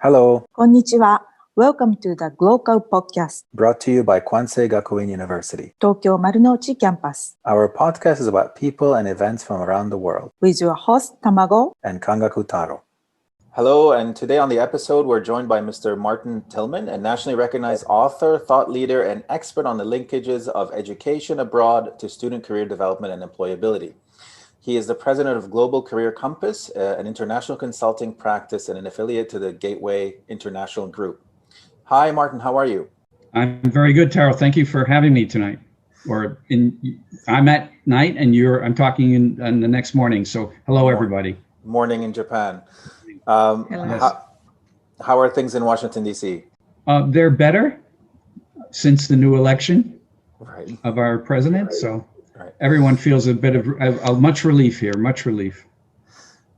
Hello, こんにちは。Welcome to the Glocal podcast, brought to you by Kwansei Gakuin University. 東京丸の内キャンパス Our podcast is about people and events from around the world. with your host, Tamago. And Kangaku Taro. Hello, and today on the episode, we're joined by Mr. Martin Tilman, a nationally recognized author, thought leader, and expert on the linkages of education abroad to student career development and employability. He is the president of Global Career Compass, an international consulting practice and an affiliate to the Gateway International Group. Hi, Martin, how are you? I'm very good, Taro. Thank you for having me tonight. I'm at night and I'm talking in the next morning. So hello, everybody. Morning in Japan. Hello. How are things in Washington, D.C.? They're better since the new election Right. of our president. So Right. everyone feels a bit of much relief here, much relief.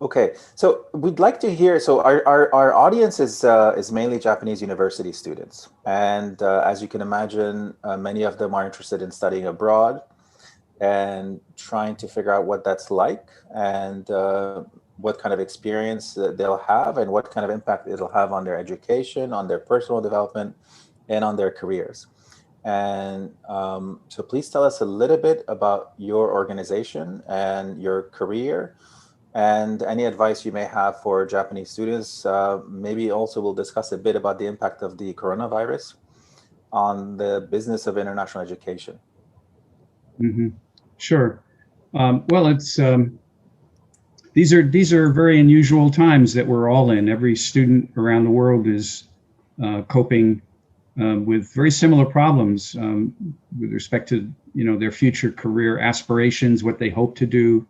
Okay, so we'd like to hear. So our audience is mainly Japanese university students, and as you can imagine, many of them are interested in studying abroad and trying to figure out what that's like and what kind of experience they'll have and what kind of impact it'll have on their education, on their personal development, and on their careers. And so please tell us a little bit about your organization and your career and any advice you may have for Japanese students. Maybe also we'll discuss a bit about the impact of the coronavirus on the business of international education. Mm-hmm. Sure. Well, it's these are very unusual times that we're all in. Every student around the world is coping with very similar problems with respect to their future career aspirations, what they hope to do,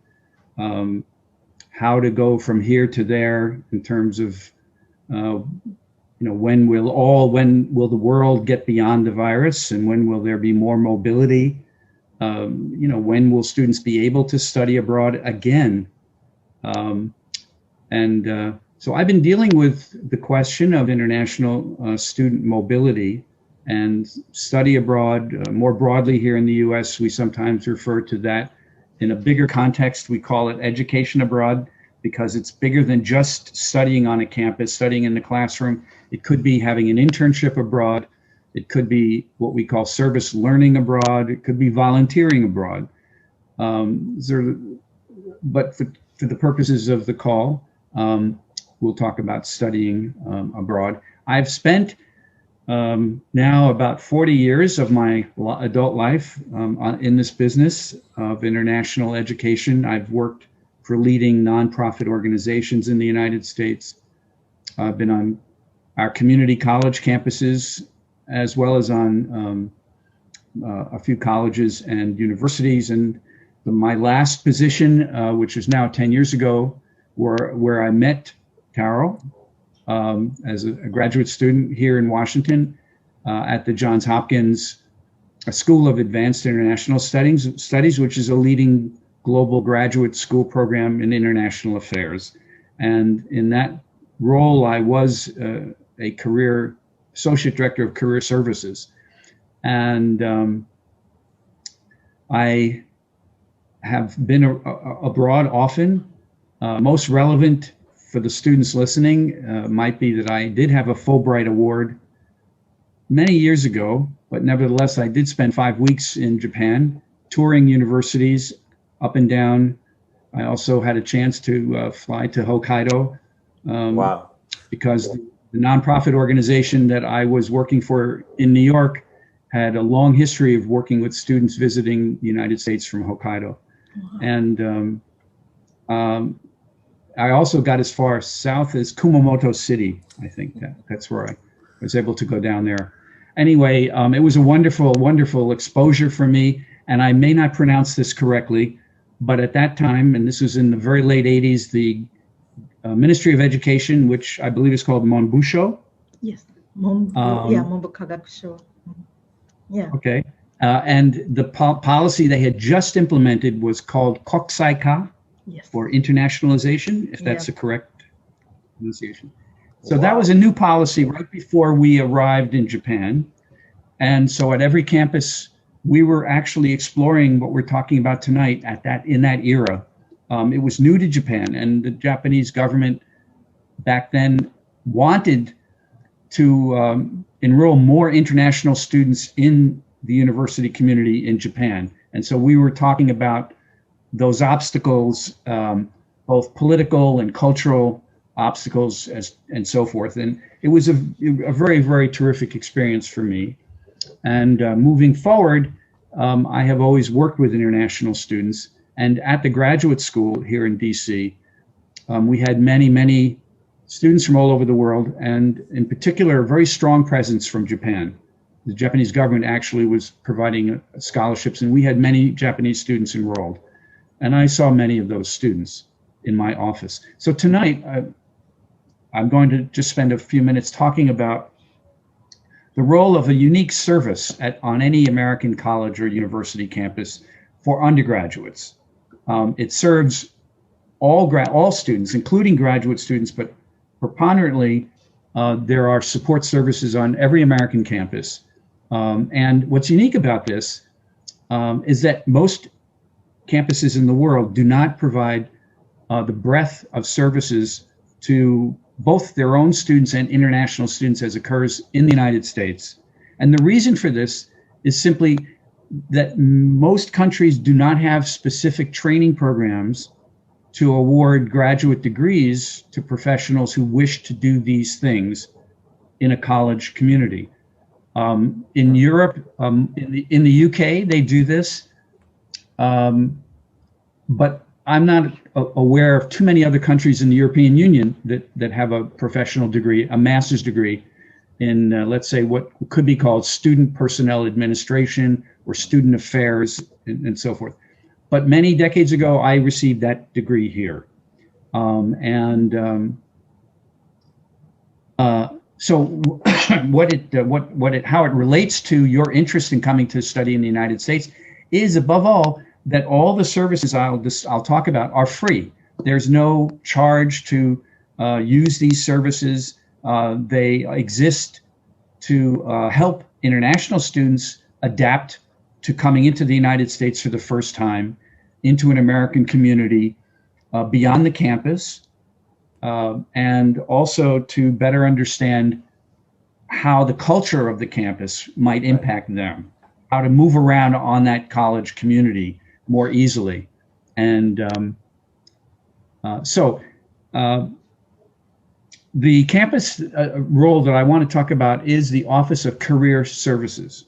how to go from here to there in terms of when will the world get beyond the virus, and when will there be more mobility? When will students be able to study abroad again? So I've been dealing with the question of international student mobility and study abroad more broadly here in the US. We sometimes refer to that in a bigger context. We call it education abroad because it's bigger than just studying on a campus, studying in the classroom. It could be having an internship abroad. It could be what we call service learning abroad. It could be volunteering abroad. But for the purposes of the call, we'll talk about studying abroad. I've spent now about 40 years of my adult life in this business of international education. I've worked for leading nonprofit organizations in the United States. I've been on our community college campuses, as well as on a few colleges and universities. And my last position, which is now 10 years ago, where I met Taro as a graduate student here in Washington at the Johns Hopkins School of Advanced International Studies, which is a leading global graduate school program in international affairs. And in that role, I was a career associate director of career services. And I have been abroad often. Most relevant for the students listening might be that I did have a Fulbright Award many years ago, but nevertheless, I did spend 5 weeks in Japan touring universities up and down. I also had a chance to fly to Hokkaido. Wow. Because the nonprofit organization that I was working for in New York had a long history of working with students visiting the United States from Hokkaido. And I also got as far south as Kumamoto City. I think that's where I was able to go down there. Anyway, it was a wonderful, wonderful exposure for me. And I may not pronounce this correctly, but at that time, and this was in the very late 80s, the Ministry of Education, which I believe is called Monbusho. Yes. Monbu Kagakusho. Yeah. Okay. And the policy they had just implemented was called Kokusaika, Yes. or internationalization, if that's the correct pronunciation. So that was a new policy right before we arrived in Japan. And so at every campus, we were actually exploring what we're talking about tonight in that era. It was new to Japan, and the Japanese government back then wanted to enroll more international students in the university community in Japan. And so we were talking about those obstacles, both political and cultural obstacles and so forth. And it was a very, very terrific experience for me. And moving forward, I have always worked with international students. And at the graduate school here in DC, we had many, many students from all over the world, and in particular, a very strong presence from Japan. The Japanese government actually was providing scholarships, and we had many Japanese students enrolled. And I saw many of those students in my office. So tonight, I'm going to just spend a few minutes talking about the role of a unique service on any American college or university campus for undergraduates. It serves all students, including graduate students, but preponderantly, there are support services on every American campus. And what's unique about this is that most campuses in the world do not provide the breadth of services to both their own students and international students as occurs in the United States. And the reason for this is simply that most countries do not have specific training programs to award graduate degrees to professionals who wish to do these things in a college community. In Europe, in the UK, they do this, but I'm not aware of too many other countries in the European Union that have a professional degree, a master's degree in, let's say, what could be called student personnel administration or student affairs and so forth. But many decades ago, I received that degree here. So how it relates to your interest in coming to study in the United States is, above all, that all the services I'll talk about are free. There's no charge to use these services. They exist to help international students adapt to coming into the United States for the first time, into an American community beyond the campus, and also to better understand how the culture of the campus might impact them, how to move around on that college community more easily. And the campus role that I want to talk about is the Office of Career Services,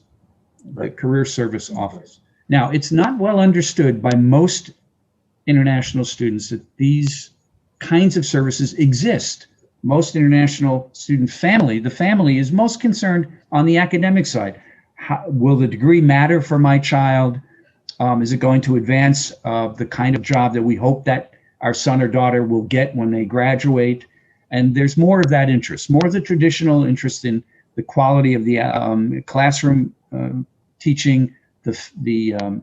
the Career Service Office. Now, it's not well understood by most international students that these kinds of services exist. Most international student the family is most concerned on the academic side. Will the degree matter for my child? Is it going to advance the kind of job that we hope that our son or daughter will get when they graduate? And there's more of that interest, more of the traditional interest in the quality of the classroom teaching, the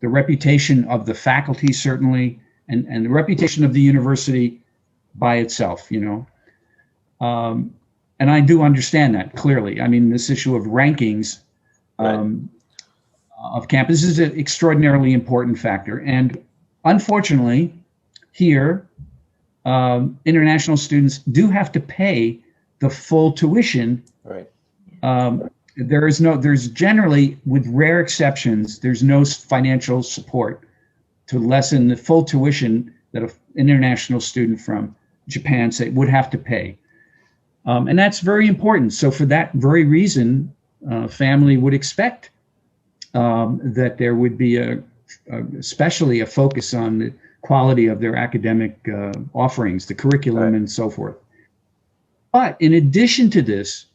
reputation of the faculty, certainly, and the reputation of the university by itself, you know. And I do understand that clearly. I mean, this issue of rankings of campus is an extraordinarily important factor. And unfortunately, here, international students do have to pay the full tuition. Right. There's generally, with rare exceptions, there's no financial support to lessen the full tuition that an international student from Japan would have to pay. And that's very important. So for that very reason, family would expect that there would be especially a focus on the quality of their academic offerings, the curriculum, and so forth. But in addition to this,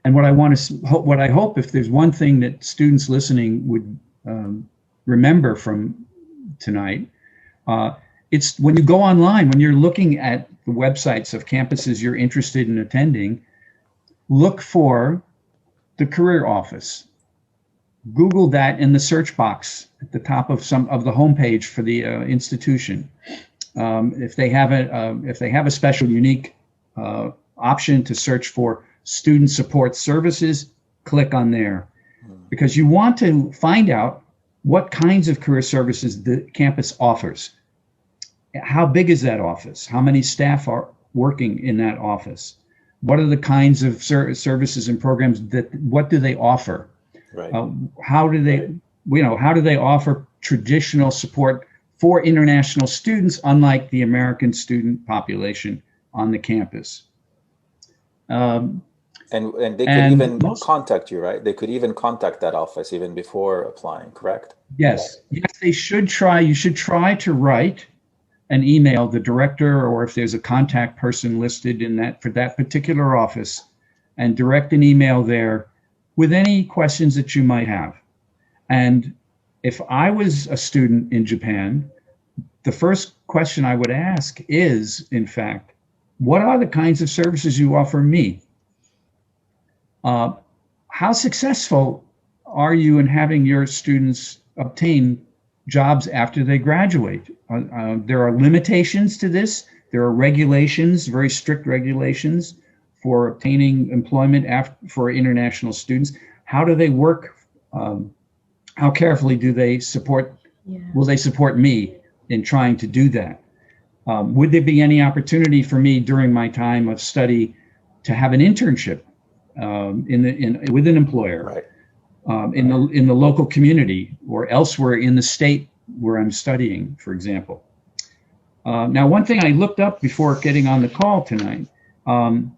and what I hope, if there's one thing that students listening would remember from tonight, it's when you go online, when you're looking at the websites of campuses you're interested in attending, look for the career office. Google that in the search box at the top of the homepage for the institution. If they have a special unique option to search for student support services, click on there, because you want to find out what kinds of career services the campus offers. How big is that office? How many staff are working in that office? What are the kinds of services and programs what do they offer? Right. How do they, how do they offer traditional support for international students, unlike the American student population on the campus? And they could even contact you, right? They could even contact that office even before applying, correct? Yes, they should try. You should try to write an email, the director, or if there's a contact person listed in that for that particular office, and direct an email there with any questions that you might have. And if I was a student in Japan, the first question I would ask is, in fact, what are the kinds of services you offer me? How successful are you in having your students obtain jobs after they graduate? There are limitations to this. There are regulations, very strict regulations for obtaining employment for international students. How do they work? How carefully do they support? Will they support me in trying to do that? Would there be any opportunity for me during my time of study to have an internship with an employer, right, in the local community or elsewhere in the state where I'm studying, for example? Now, one thing I looked up before getting on the call tonight and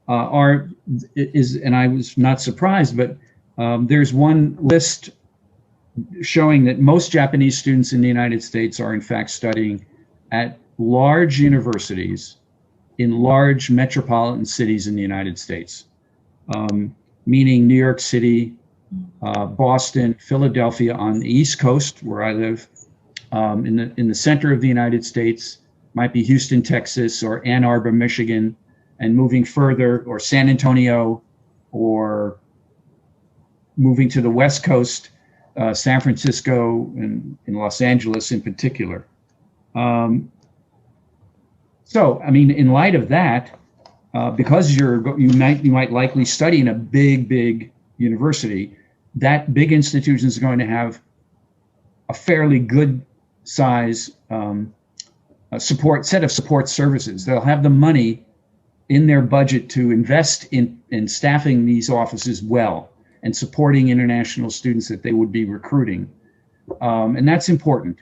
I was not surprised, but there's one list showing that most Japanese students in the United States are in fact studying at large universities in large metropolitan cities in the United States, meaning New York City, Boston, Philadelphia on the East Coast, where I live, in the center of the United States, might be Houston, Texas, or Ann Arbor, Michigan, and moving further, or San Antonio, or moving to the West Coast, San Francisco, and in Los Angeles in particular. So, I mean, in light of that, because you might likely study in a big university, that big institution is going to have a fairly good size set of support services. They'll have the money in their budget to invest in staffing these offices well and supporting international students that they would be recruiting. And that's important.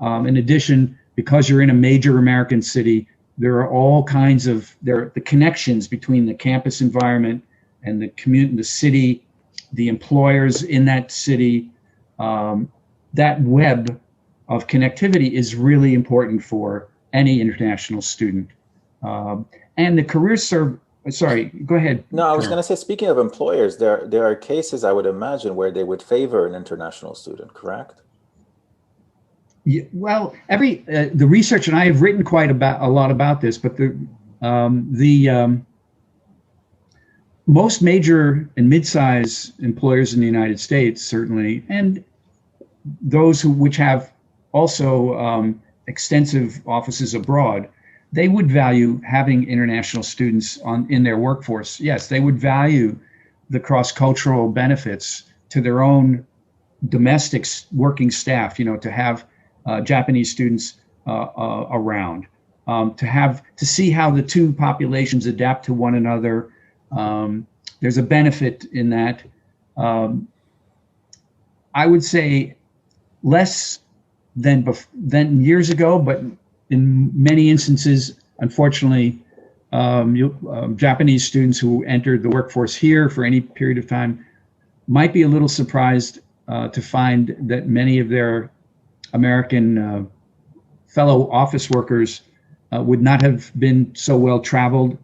In addition, because you're in a major American city, there are all kinds of, the connections between the campus environment and the community, the city, the employers in that city. That web of connectivity is really important for any international student. And the career sorry, go ahead. No, I was going to say, speaking of employers, there are cases I would imagine where they would favor an international student, correct? Yeah, well, the research, and I have written a lot about this, but the most major and mid-size employers in the United States, certainly, and those which have also extensive offices abroad, they would value having international students in their workforce. Yes, they would value the cross-cultural benefits to their own domestic working staff, to have Japanese students around, to see how the two populations adapt to one another. There's a benefit in that. I would say less than years ago, but in many instances, unfortunately, Japanese students who entered the workforce here for any period of time might be a little surprised to find that many of their American fellow office workers would not have been so well traveled.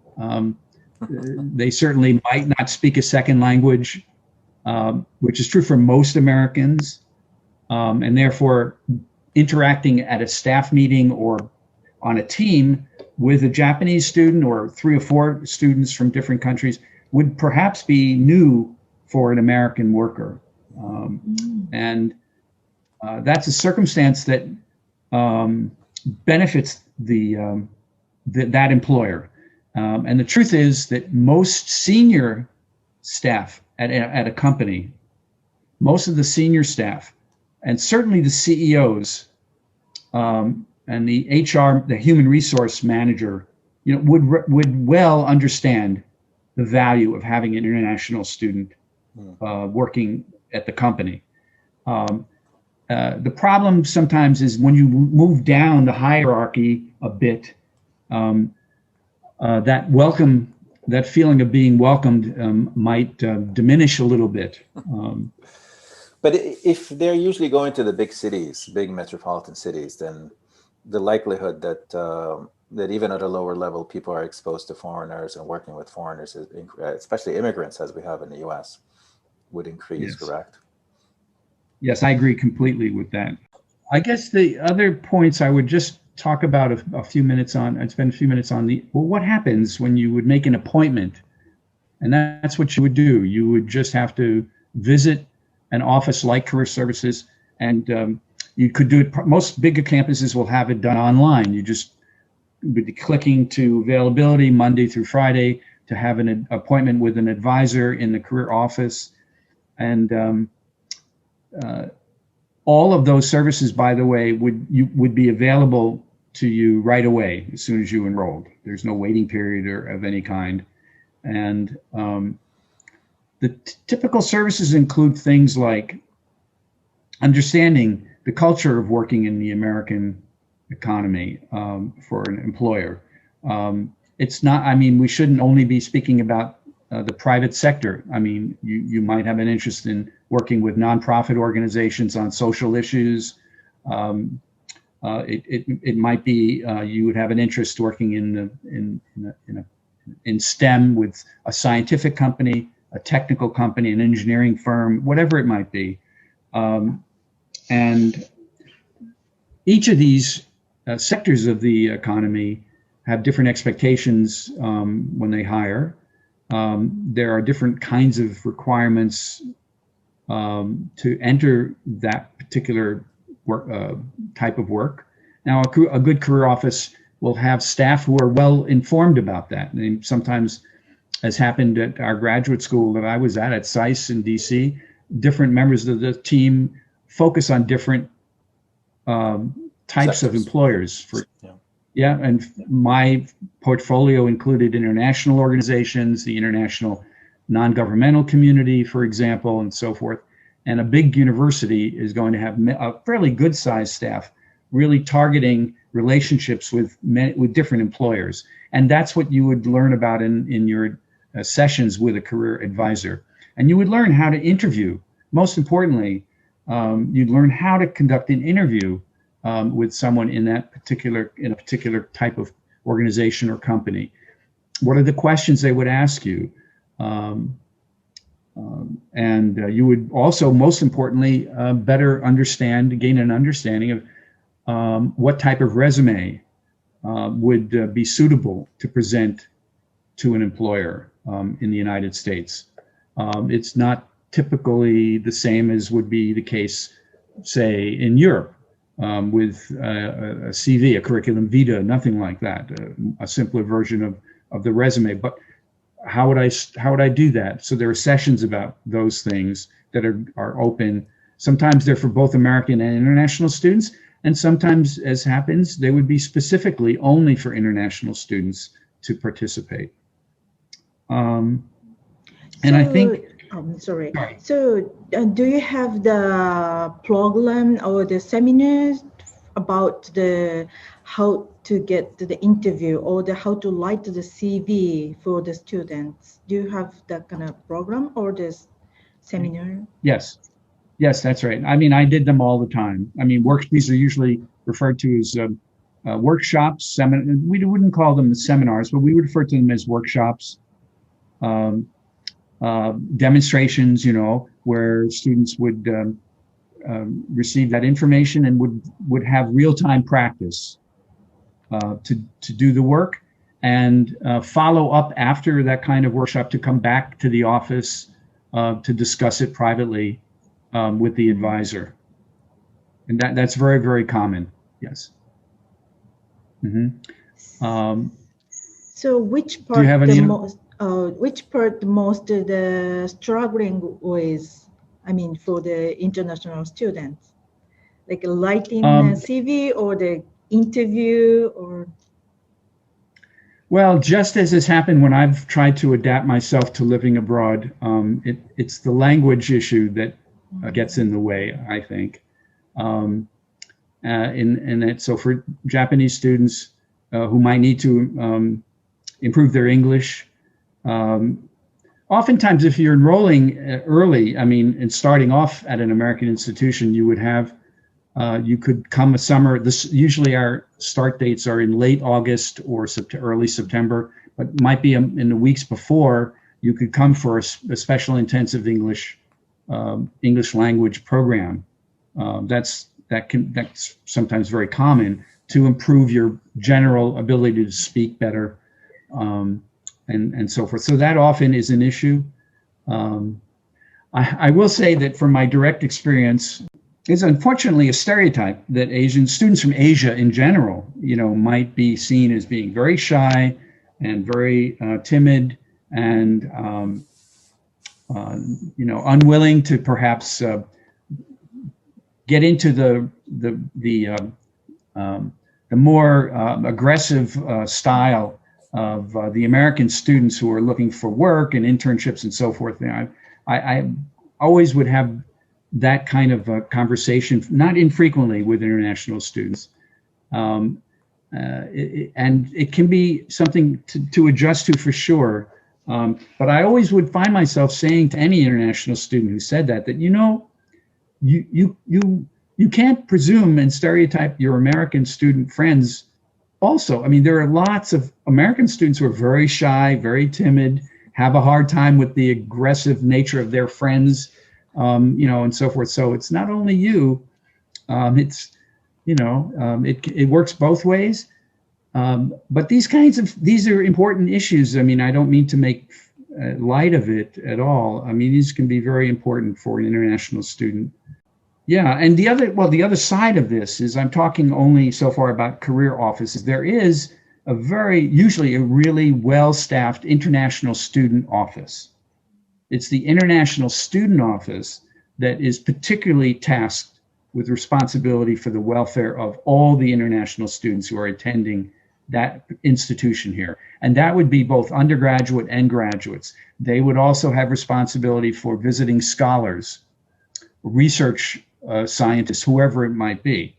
They certainly might not speak a second language, which is true for most Americans, and therefore interacting at a staff meeting or on a team with a Japanese student or 3 or 4 students from different countries would perhaps be new for an American worker. And that's a circumstance that benefits that employer. And the truth is that most senior staff at a company, most of the senior staff, and certainly the CEOs and the HR, the human resource manager would well understand the value of having an international student working at the company. The problem sometimes is when you move down the hierarchy a bit, that feeling of being welcomed might diminish a little bit. But if they're usually going to the big cities, big metropolitan cities, then the likelihood that that even at a lower level, people are exposed to foreigners and working with foreigners, especially immigrants, as we have in the U.S., would increase. Yes. Correct? Yes, I agree completely with that. I guess the other points I would just talk about a few minutes on, I'd spend a few minutes on what happens when you would make an appointment, and that's what you would do. You would just have to visit an office like Career Services, and you could do it. Most bigger campuses will have it done online. You just would be clicking to availability Monday through Friday to have an appointment with an advisor in the career office, and all of those services, by the way, would be available to you right away as soon as you enrolled. There's no waiting period or of any kind, and the typical services include things like understanding the culture of working in the American economy for an employer. It's not, I mean, we shouldn't only be speaking about the private sector. I mean, you might have an interest in working with nonprofit organizations on social issues. It might be you would have an interest working in STEM with a scientific company, a technical company, an engineering firm, whatever it might be. And each of these sectors of the economy have different expectations when they hire. There are different kinds of requirements to enter that particular work, type of work. Now, a good career office will have staff who are well informed about that. And sometimes, as happened at our graduate school that I was at SAIS in DC, different members of the team focus on different types of employers. And my portfolio included international organizations, the international non-governmental community, for example, and so forth. And a big university is going to have a fairly good sized staff, really targeting relationships with different employers. And that's what you would learn about in your sessions with a career advisor. And you would learn how to interview. Most importantly, you'd learn how to conduct an interview with someone in a particular type of organization or company. What are the questions they would ask you? And you would also, most importantly, gain an understanding of what type of resume would be suitable to present to an employer in the United States. It's not typically the same as would be the case, say, in Europe with a CV, a curriculum vitae, nothing like that, a simpler version of the resume. But how would I do that? So there are sessions about those things that are open. Sometimes they're for both American and international students, and sometimes, as happens, they would be specifically only for international students to participate. And I think. Sorry. So, do you have the program or the seminars about how to get to the interview or how to write the CV for the students? Do you have that kind of program or this seminar? Yes, that's right. I mean, I did them all the time. I mean, these are usually referred to as workshops. We wouldn't call them seminars, but we would refer to them as workshops. Demonstrations, where students would receive that information and would have real-time practice to do the work, and follow up after that kind of workshop to come back to the office to discuss it privately with the advisor. And that's very, very common. Yes. Mm-hmm. So which part most of the struggling with, I mean, for the international students, like writing a CV or the interview or? Well, just as has happened when I've tried to adapt myself to living abroad, it's the language issue that gets in the way, I think. So for Japanese students who might need to improve their English, oftentimes if you're enrolling early, I mean, and starting off at an American institution, you would have you could come a summer. Usually our start dates are in late August or early September, but might be in the weeks before. You could come for a special intensive English language program. That's sometimes very common to improve your general ability to speak better, and so forth. So that often is an issue. I will say that from my direct experience, it's unfortunately a stereotype that Asian students from Asia in general, might be seen as being very shy and very timid and, unwilling to perhaps get into the more aggressive style of the American students who are looking for work and internships and so forth. I always would have that kind of a conversation, not infrequently, with international students. And it can be something to adjust to for sure. But I always would find myself saying to any international student who said that you can't presume and stereotype your American student friends also. I mean, there are lots of American students who are very shy, very timid, have a hard time with the aggressive nature of their friends, and so forth. So it's not only you, it works both ways. But these are important issues. I mean, I don't mean to make light of it at all. I mean, these can be very important for an international student. Yeah, and the other side of this is I'm talking only so far about career offices. There is usually a really well-staffed international student office. It's the International Student Office that is particularly tasked with responsibility for the welfare of all the international students who are attending that institution here. And that would be both undergraduate and graduates. They would also have responsibility for visiting scholars, research scientists, whoever it might be,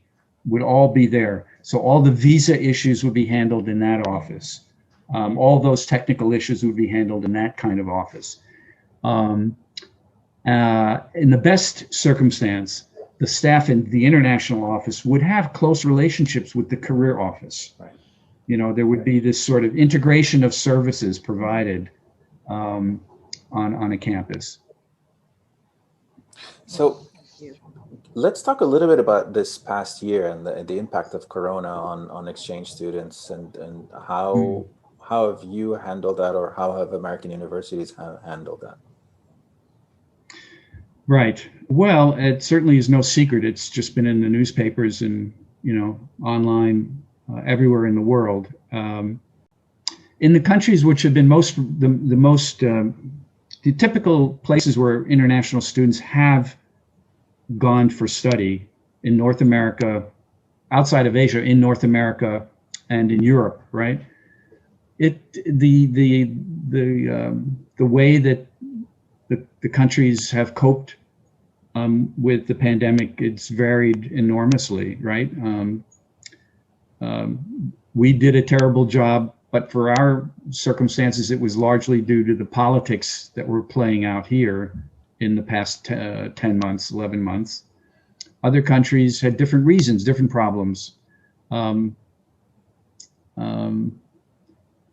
would all be there. So all the visa issues would be handled in that office. All those technical issues would be handled in that kind of office. In the best circumstance, the staff in the international office would have close relationships with the career office. Right. There would be this sort of integration of services provided on a campus. So let's talk a little bit about this past year and the impact of Corona on exchange students and how have you handled that, or how have American universities handled that? Right. Well, it certainly is no secret. It's just been in the newspapers and, online everywhere in the world. In the countries which have been the typical places where international students have gone for study in North America, outside of Asia, in North America and in Europe, right? The way that the countries have coped with the pandemic, it's varied enormously, right? We did a terrible job, but for our circumstances, it was largely due to the politics that were playing out here in the past 10 months, 11 months. Other countries had different reasons, different problems.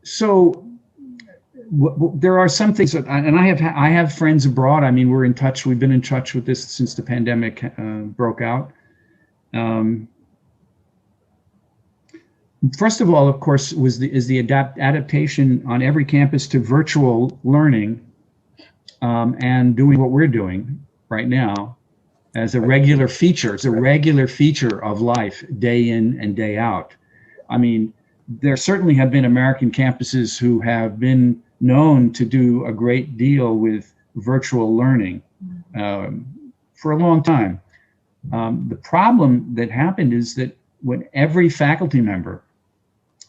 So there are some things that, and I have friends abroad. I mean, we've been in touch with this since the pandemic broke out. First of all, of course, is the adaptation on every campus to virtual learning, and doing what we're doing right now as a regular feature. It's a regular feature of life, day in and day out. I mean, there certainly have been American campuses who have been known to do a great deal with virtual learning for a long time. The problem that happened is that when every faculty member,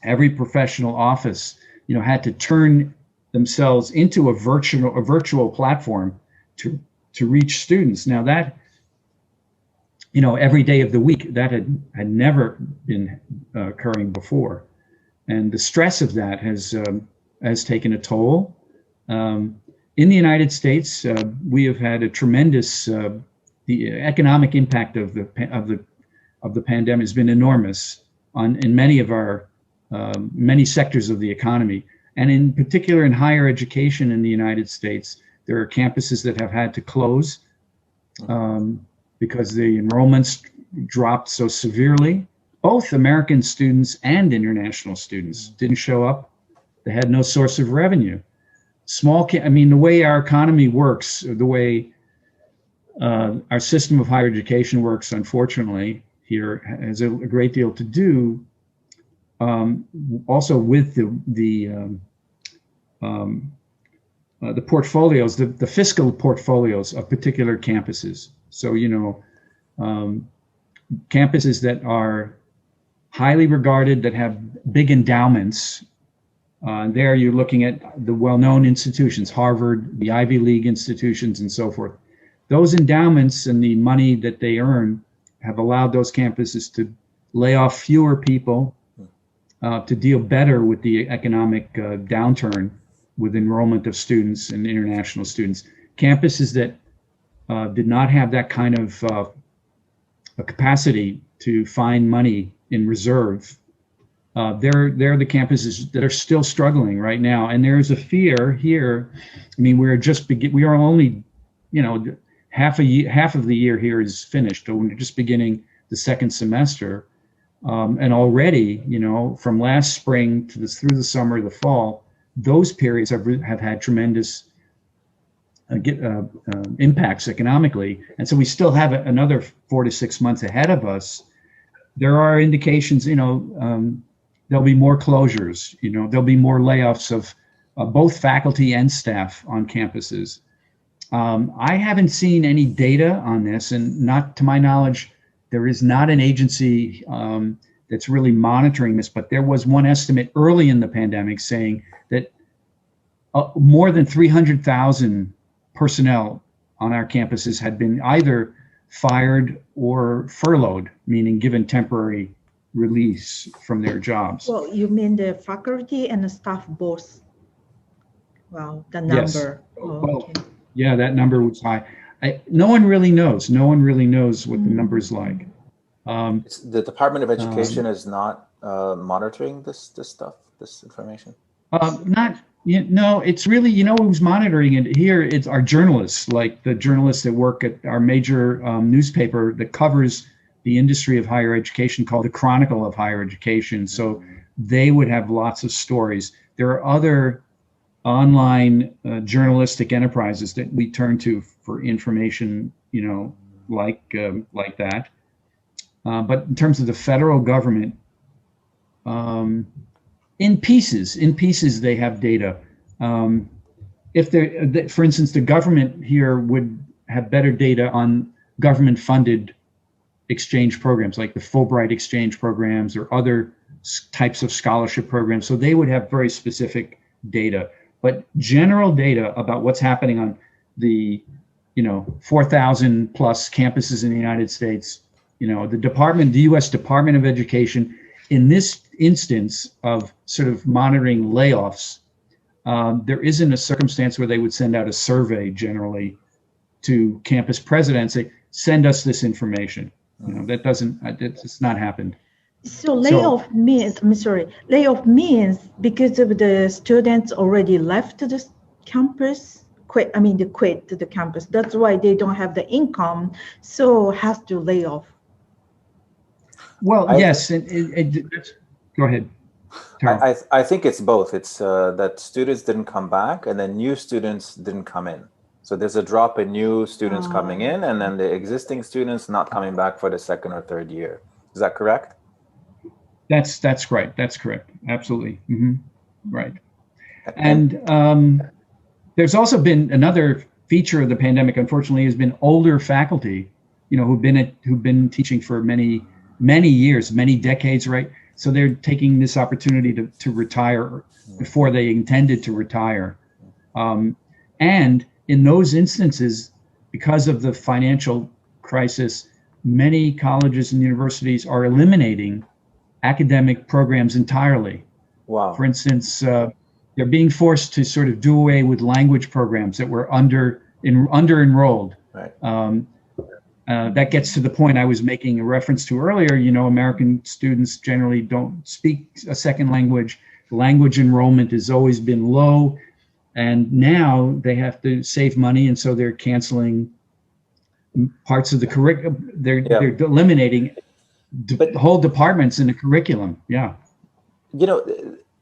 every professional office had to turn themselves into a virtual platform to reach students. Now that, every day of the week, that had never been occurring before, and the stress of that has taken a toll. In the United States, we have had a tremendous the economic impact of the pandemic has been enormous in many of our many sectors of the economy, and in particular in higher education in the United States. There are campuses that have had to close because the enrollments dropped so severely. Both American students and international students didn't show up. They had no source of revenue. The way our economy works, the way our system of higher education works, unfortunately, here has a great deal to do also with the portfolios, the fiscal portfolios of particular campuses. So, campuses that are highly regarded, that have big endowments. There you're looking at the well-known institutions, Harvard, the Ivy League institutions, and so forth. Those endowments and the money that they earn have allowed those campuses to lay off fewer people, to deal better with the economic downturn with enrollment of students and international students. Campuses that did not have that kind of a capacity to find money in reserve, they're the campuses that are still struggling right now. And there's a fear here. We are only, half of the year here is finished. So we're just beginning the second semester. And already, from last spring through the summer, the fall, those periods have had tremendous impacts economically. And so we still have another 4 to 6 months ahead of us. There are indications, there'll be more closures, there'll be more layoffs of both faculty and staff on campuses. I haven't seen any data on this, and not to my knowledge, there is not an agency that's really monitoring this, but there was one estimate early in the pandemic saying that more than 300,000 personnel on our campuses had been either fired or furloughed, meaning given temporary release from their jobs. Well, you mean the faculty and the staff both? Wow, the number. Yes. Okay. Yeah, that number was high. No one really knows. No one really knows what the number's like. The Department of Education is not monitoring this information. No, it's really, who's monitoring it here? It's our journalists, like the journalists that work at our major newspaper that covers the industry of higher education, called the Chronicle of Higher Education. So they would have lots of stories. There are other online journalistic enterprises that we turn to for information, like that. But in terms of the federal government, in pieces, they have data. For instance, the government here would have better data on government-funded exchange programs, like the Fulbright exchange programs or other types of scholarship programs. So they would have very specific data. But general data about what's happening on the, 4,000 plus campuses in the United States, the U.S. Department of Education, in this instance of sort of monitoring layoffs, there isn't a circumstance where they would send out a survey generally to campus presidents, say, send us this information. It's not happened. So layoff means because of the students already left the campus, quit the campus. That's why they don't have the income, so has to lay off. Well, yes. Go ahead. I think it's both. It's that students didn't come back, and then new students didn't come in. So there's a drop in new students coming in, and then the existing students not coming back for the second or third year. Is that correct? That's right. That's correct. Absolutely. Mm-hmm. Right. And there's also been another feature of the pandemic, unfortunately, has been older faculty, who've been teaching for many years, many decades, right? So they're taking this opportunity to retire before they intended to retire. And in those instances, because of the financial crisis, many colleges and universities are eliminating academic programs entirely. Wow. For instance, they're being forced to sort of do away with language programs that were under enrolled. Right. That gets to the point I was making a reference to earlier. You know, American students generally don't speak a second language. Language enrollment has always been low, and now they have to save money, and so they're canceling parts of the curriculum. They're eliminating whole departments in the curriculum. Yeah. You know,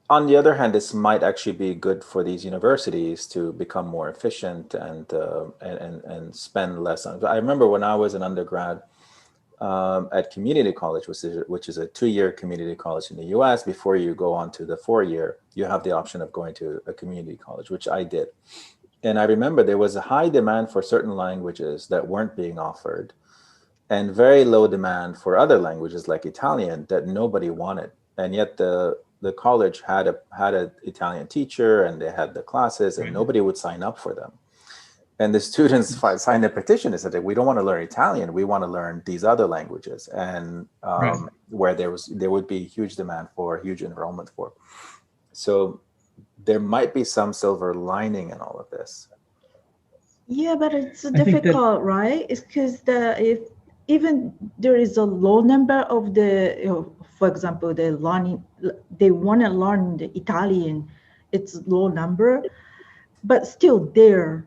on the other hand, this might actually be good for these universities to become more efficient and spend less on. I remember when I was an undergrad at community college, which is a 2-year community college in the U.S. Before you go on to the 4-year, you have the option of going to a community college, which I did. And I remember there was a high demand for certain languages that weren't being offered, and very low demand for other languages like Italian that nobody wanted. And yet the college had an Italian teacher, and they had the classes, and nobody would sign up for them. And the students signed a petition and said that we don't want to learn Italian, we want to learn these other languages, and where there would be huge demand for, huge enrollment for. So there might be some silver lining in all of this. Yeah, but it's difficult, right? It's because if even there is a low number of the, for example, they want to learn the Italian, it's low number, but still there.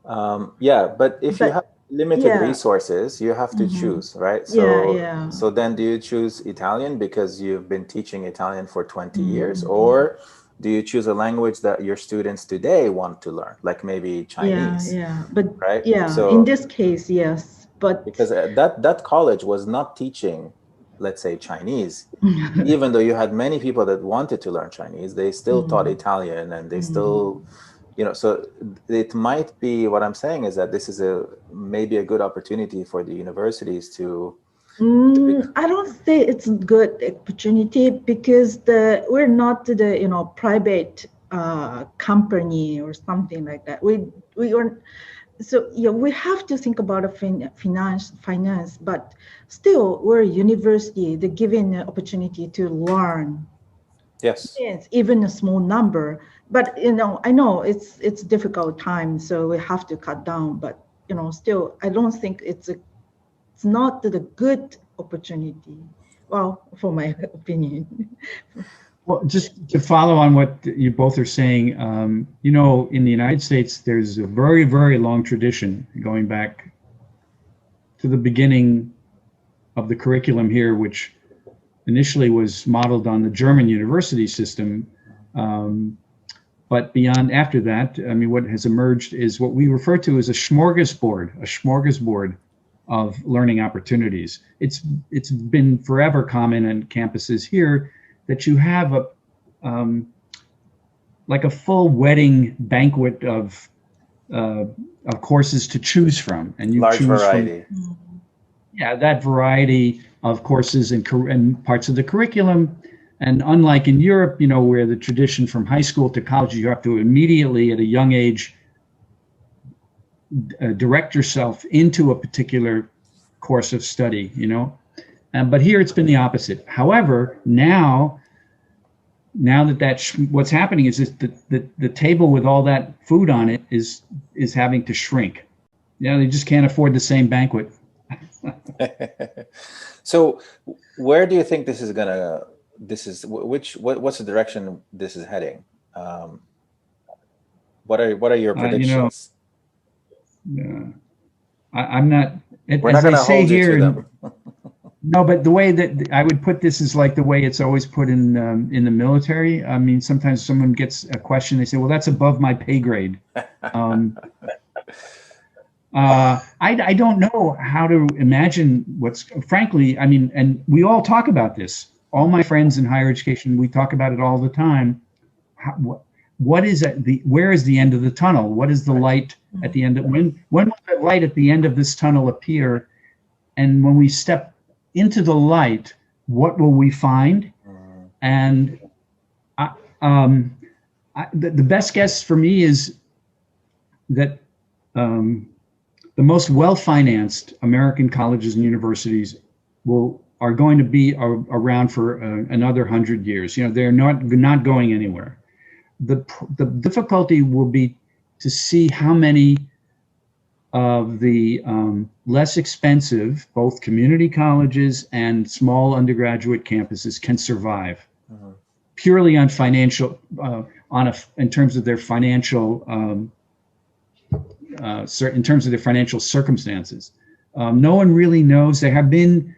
But if you have limited resources, you have to choose, right? So, so then do you choose Italian because you've been teaching Italian for 20 years, or do you choose a language that your students today want to learn, like maybe Chinese? So in this case, yes, but because that college was not teaching, let's say, Chinese, even though you had many people that wanted to learn Chinese, they still taught Italian, and they still, you know, so it might be, what I'm saying is that this is maybe a good opportunity for the universities to I don't say it's a good opportunity because we're not the private company or something like that. We are, so we have to think about a finance, but still we're a university. They're given the opportunity to learn. Yes, even a small number. But I know it's difficult time, so we have to cut down. But still, I don't think it's not the good opportunity. Well, for my opinion. Well, just to follow on what you both are saying, in the United States, there's a very, very long tradition going back to the beginning of the curriculum here, which initially was modeled on the German university system. But after that, what has emerged is what we refer to as a smorgasbord of learning opportunities. It's been forever common on campuses here that you have like a full wedding banquet of courses to choose from, and you large choose variety. That variety of courses and parts of the curriculum. And unlike in Europe, where the tradition from high school to college, you have to immediately at a young age direct yourself into a particular course of study, but here it's been the opposite. However, now that what's happening is that the table with all that food on it is having to shrink. They just can't afford the same banquet. So where do you think what's the direction this is heading? What are your predictions? I'm not. We're not going to hold you to them. No, but the way that I would put this is like the way it's always put in the military. Sometimes someone gets a question, they say, "Well, that's above my pay grade." I don't know how to imagine frankly, and we all talk about this. All my friends in higher education, we talk about it all the time. What is where is the end of the tunnel? What is the light at the end of when will the light at the end of this tunnel appear? And when we step into the light, what will we find? And the best guess for me is that the most well-financed American colleges and universities are going to be around for another 100 years. You know, they're not going anywhere. The difficulty will be to see how many of the less expensive, both community colleges and small undergraduate campuses can survive purely on financial, in terms of their financial, in terms of their financial circumstances. No one really knows. There have been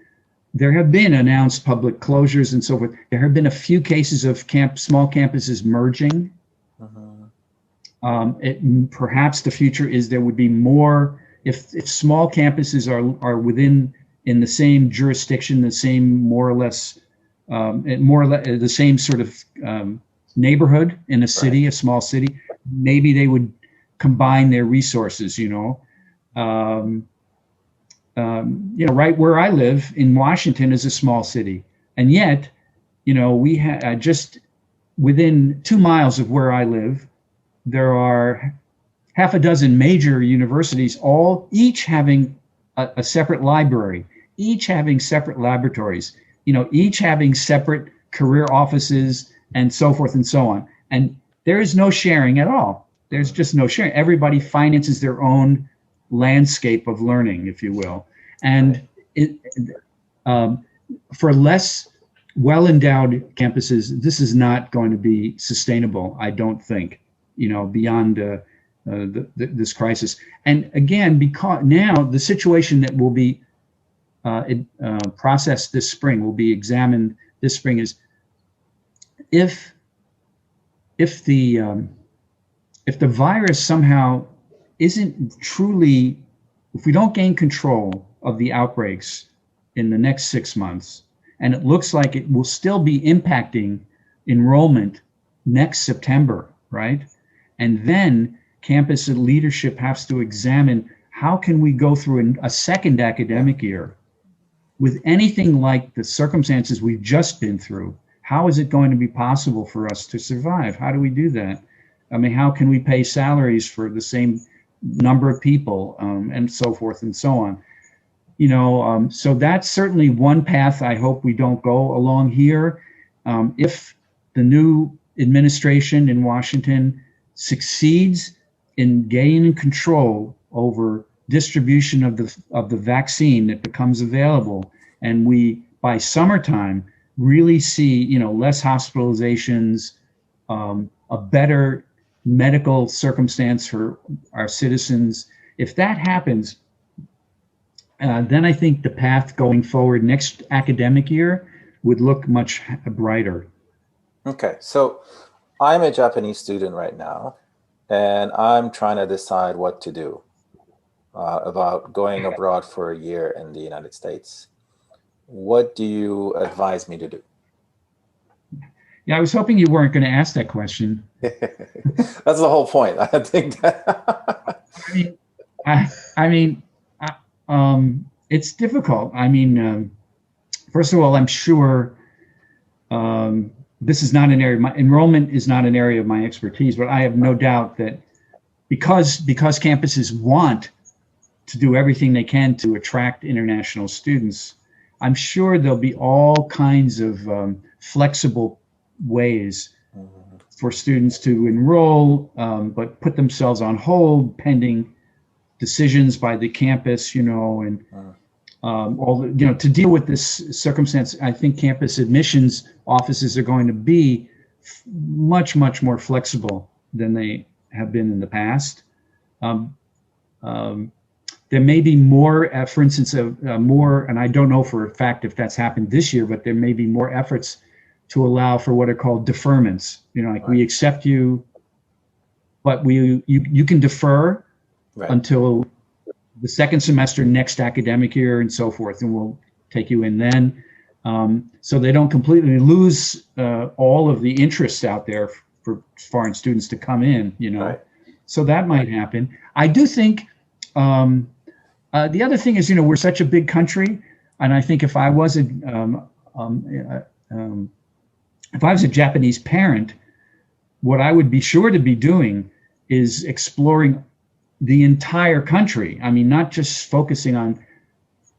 announced public closures and so forth. There have been a few cases of small campuses merging. Perhaps the future is there would be more if small campuses are in the same jurisdiction, the same more or less the same sort of neighborhood in a city, a small city. Maybe they would combine their resources. Right where I live in Washington is a small city, and yet, we have just within 2 miles of where I live, there are half a dozen major universities, each having a separate library, each having separate laboratories, each having separate career offices and so forth and so on. And there is no sharing at all. There's just no sharing. Everybody finances their own landscape of learning, if you will. And for less well-endowed campuses, this is not going to be sustainable, I don't think, beyond this crisis. And again, because now the situation that will be processed this spring, will be examined this spring, is if the virus somehow isn't truly, if we don't gain control of the outbreaks in the next 6 months, and it looks like it will still be impacting enrollment next September, right? And then campus leadership has to examine how can we go through a second academic year with anything like the circumstances we've just been through. How is it going to be possible for us to survive? How do we do that? I mean, how can we pay salaries for the same number of people, and so forth and so on? So that's certainly one path I hope we don't go along here. If the new administration in Washington succeeds in gaining control over distribution of the vaccine that becomes available, and we by summertime really see less hospitalizations, a better medical circumstance for our citizens, if that happens, then I think the path going forward next academic year would look much brighter. Okay, so I'm a Japanese student right now, and I'm trying to decide what to do about going abroad for a year in the United States. What do you advise me to do? Yeah, I was hoping you weren't going to ask that question. That's the whole point. I think that. It's difficult. First of all, I'm sure this is not an area. My enrollment is not an area of my expertise, but I have no doubt that because campuses want to do everything they can to attract international students, I'm sure there'll be all kinds of flexible ways for students to enroll, but put themselves on hold pending decisions by the campus, and all the, to deal with this circumstance. I think campus admissions offices are going to be much more flexible than they have been in the past. There may be more, for instance, more, and I don't know for a fact if that's happened this year, but there may be more efforts to allow for what are called deferments. Like we accept you, but you can defer until the second semester next academic year and so forth, and we'll take you in then. So they don't completely lose all of the interest out there for foreign students to come in, So that might happen. I do think the other thing is, we're such a big country, and I think if I was if I was a Japanese parent, what I would be sure to be doing is exploring the entire country. I mean, not just focusing on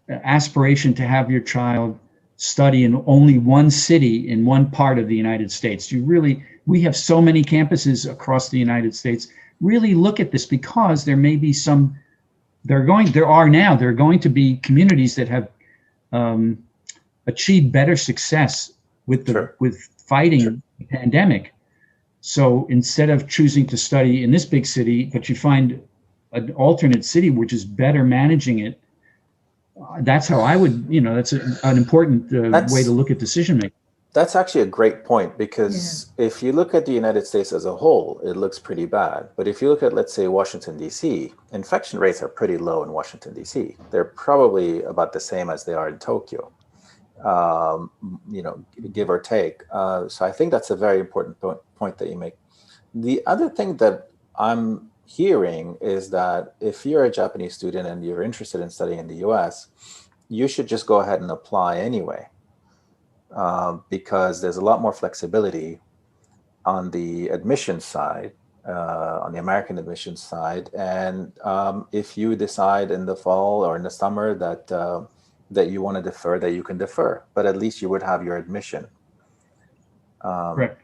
aspiration to have your child study in only one city in one part of the United States. We have so many campuses across the United States. Really look at this, because there may be there are going to be communities that have achieved better success with fighting the pandemic. So instead of choosing to study in this big city, but you find an alternate city which is better managing it, that's how I would, that's an important way to look at decision making. That's actually a great point, because if you look at the United States as a whole, it looks pretty bad. But if you look at, let's say, Washington, D.C., infection rates are pretty low in Washington, D.C. They're probably about the same as they are in Tokyo, give or take. So I think that's a very important point that you make. The other thing that I'm hearing is that if you're a Japanese student and you're interested in studying in the US, you should just go ahead and apply anyway, because there's a lot more flexibility on the admissions side, on the American admissions side. And if you decide in the fall or in the summer that you want to defer, that you can defer, but at least you would have your admission. Correct.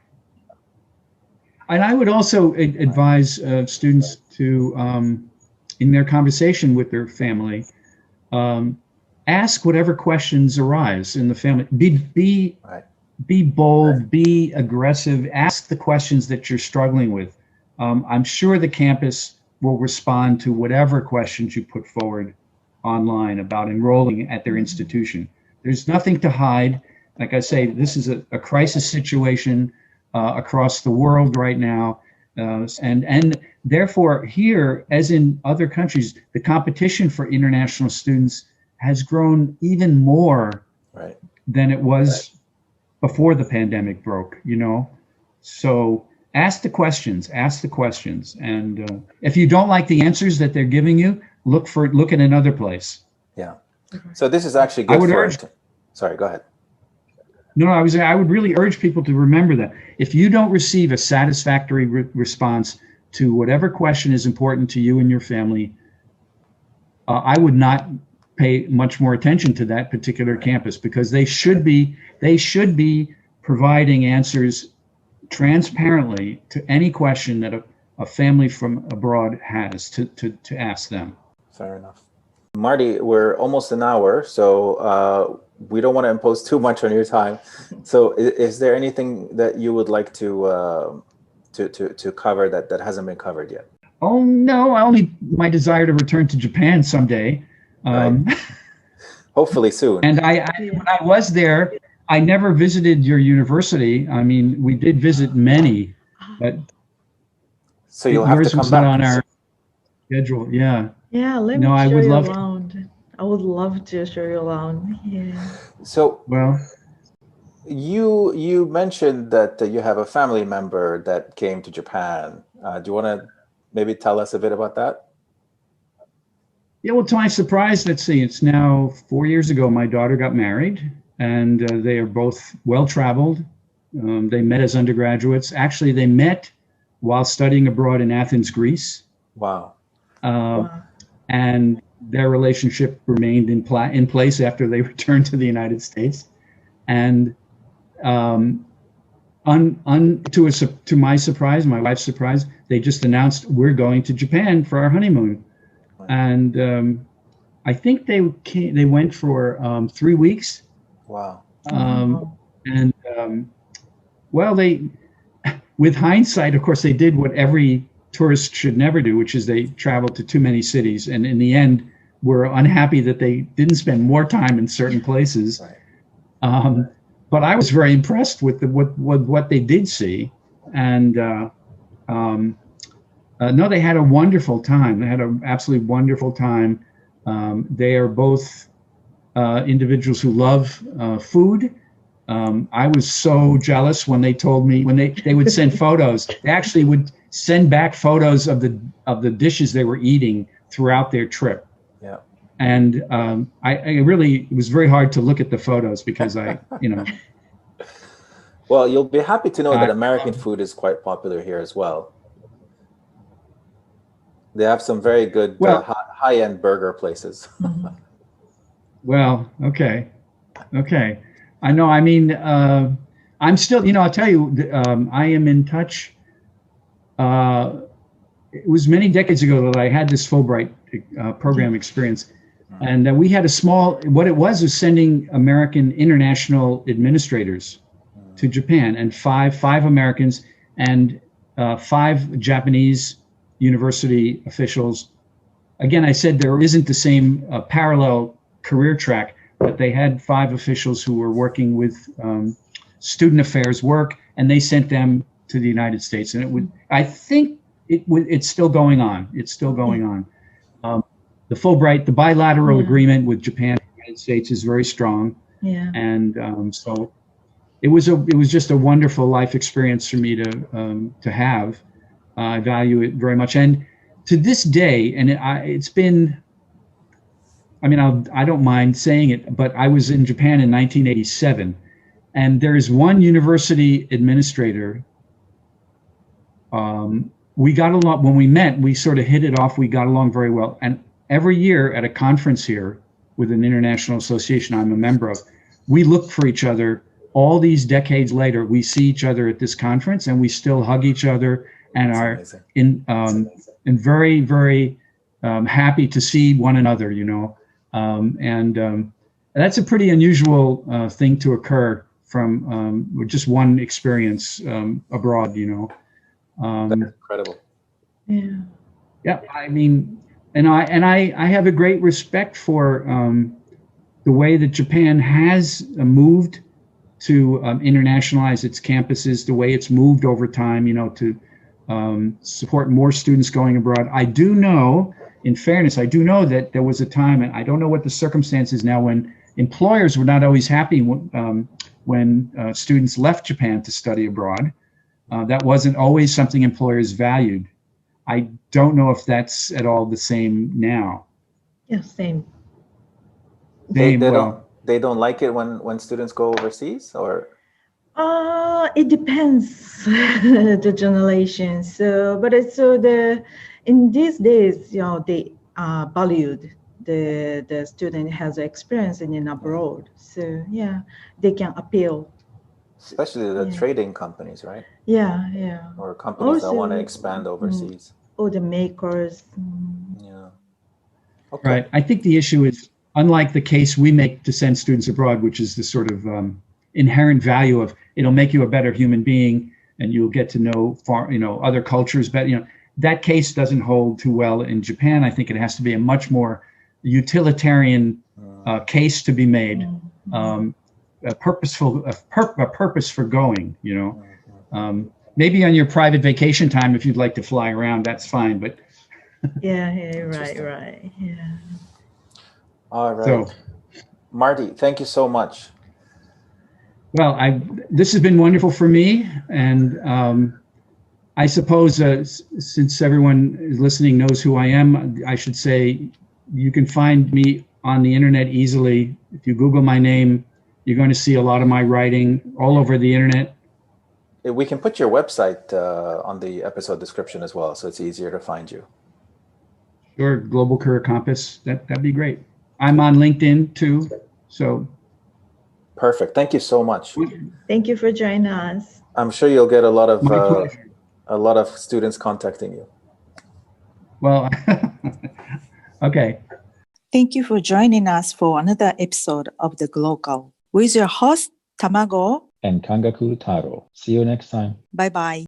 And I would also advise students to, in their conversation with their family, ask whatever questions arise in the family. Be bold, be aggressive, ask the questions that you're struggling with. I'm sure the campus will respond to whatever questions you put forward online about enrolling at their institution. There's nothing to hide. Like I say, this is a crisis situation across the world right now. And therefore here, as in other countries, the competition for international students has grown even more than it was before the pandemic broke, So ask the questions. And if you don't like the answers that they're giving you, look at another place. Yeah. So this is actually good sorry, go ahead. No, I would really urge people to remember that if you don't receive a satisfactory response to whatever question is important to you and your family, I would not pay much more attention to that particular campus, because they should be providing answers transparently to any question that a family from abroad has to ask them. Fair enough. Marty, we're almost an hour, so we don't want to impose too much on your time. So is there anything that you would like to cover that hasn't been covered yet? Oh, no, only my desire to return to Japan someday. Hopefully soon. And when I was there, I never visited your university. I mean, we did visit many, but so you'll have to come back on our schedule. Yeah. Yeah, let me show you around. I would love to show you around. Yeah. So, you mentioned that you have a family member that came to Japan. Do you want to maybe tell us a bit about that? Yeah, well, to my surprise, let's see, it's now 4 years ago, my daughter got married, and they are both well-traveled. They met as undergraduates. Actually, they met while studying abroad in Athens, Greece. Wow. And their relationship remained in place after they returned to the United States. And to my surprise, my wife's surprise, they just announced, we're going to Japan for our honeymoon. And I think they went for 3 weeks. Wow. Well, with hindsight, of course, they did what every tourist should never do, which is they traveled to too many cities, and in the end were unhappy that they didn't spend more time in certain places. But I was very impressed with what they did see, and no, they had a wonderful time. They had an absolutely wonderful time. They are both individuals who love food. I was so jealous when they told me, when they would send photos. They actually would send back photos of the dishes they were eating throughout their trip. Yeah. And I really, it was very hard to look at the photos because Well, you'll be happy to know that American food is quite popular here as well. They have some very good high-end burger places. Well, okay. I know. I mean, I'm still, I'll tell you, I am in touch. It was many decades ago that I had this Fulbright program experience. And we had what it was sending American international administrators to Japan, and five Americans and 5 Japanese university officials. Again, I said there isn't the same parallel career track, but they had 5 officials who were working with student affairs work, and they sent them to the United States. And I think it's still going on. It's still going on. The Fulbright, the bilateral agreement with Japan and the United States is very strong. Yeah. And so it was just a wonderful life experience for me to have. I value it very much. And to this day, and it's been, I mean, I don't mind saying it, but I was in Japan in 1987, and there is one university administrator. We got along when we met. We sort of hit it off. We got along very well. And every year at a conference here with an international association I'm a member of, we look for each other. All these decades later, we see each other at this conference, and we still hug each other and are very, very happy to see one another. And that's a pretty unusual thing to occur from just one experience abroad. That's incredible. Yeah. Yeah, I mean. And I have a great respect for the way that Japan has moved to internationalize its campuses, the way it's moved over time, to support more students going abroad. I do know, in fairness, that there was a time, and I don't know what the circumstances now, when employers were not always happy when students left Japan to study abroad. That wasn't always something employers valued. I don't know if that's at all the same now. Yeah, same. They don't like it when students go overseas, or? It depends the generation. So, but it's in these days, they valued the student has experience in abroad. So yeah, they can appeal. Especially the trading companies, right? Yeah, yeah. Or companies that want to expand overseas. Or the makers. Yeah. Okay. Right. I think the issue is, unlike the case we make to send students abroad, which is the sort of inherent value of it'll make you a better human being and you'll get to know other cultures better. That case doesn't hold too well in Japan. I think it has to be a much more utilitarian case to be made. A purpose for going, maybe on your private vacation time, if you'd like to fly around, that's fine. But yeah, right. Yeah. All right. So, Marty, thank you so much. Well, this has been wonderful for me, and I suppose since everyone listening knows who I am, I should say you can find me on the internet easily. If you Google my name, you're going to see a lot of my writing all over the internet. We can put your website on the episode description as well, so it's easier to find you. Sure, Global Career Compass. That'd be great. I'm on LinkedIn too, so. Perfect. Thank you so much. Thank you for joining us. I'm sure you'll get a lot of students contacting you. Well, okay. Thank you for joining us for another episode of the Glocal with your host Tamago and Kangaku Taro. See you next time. Bye-bye.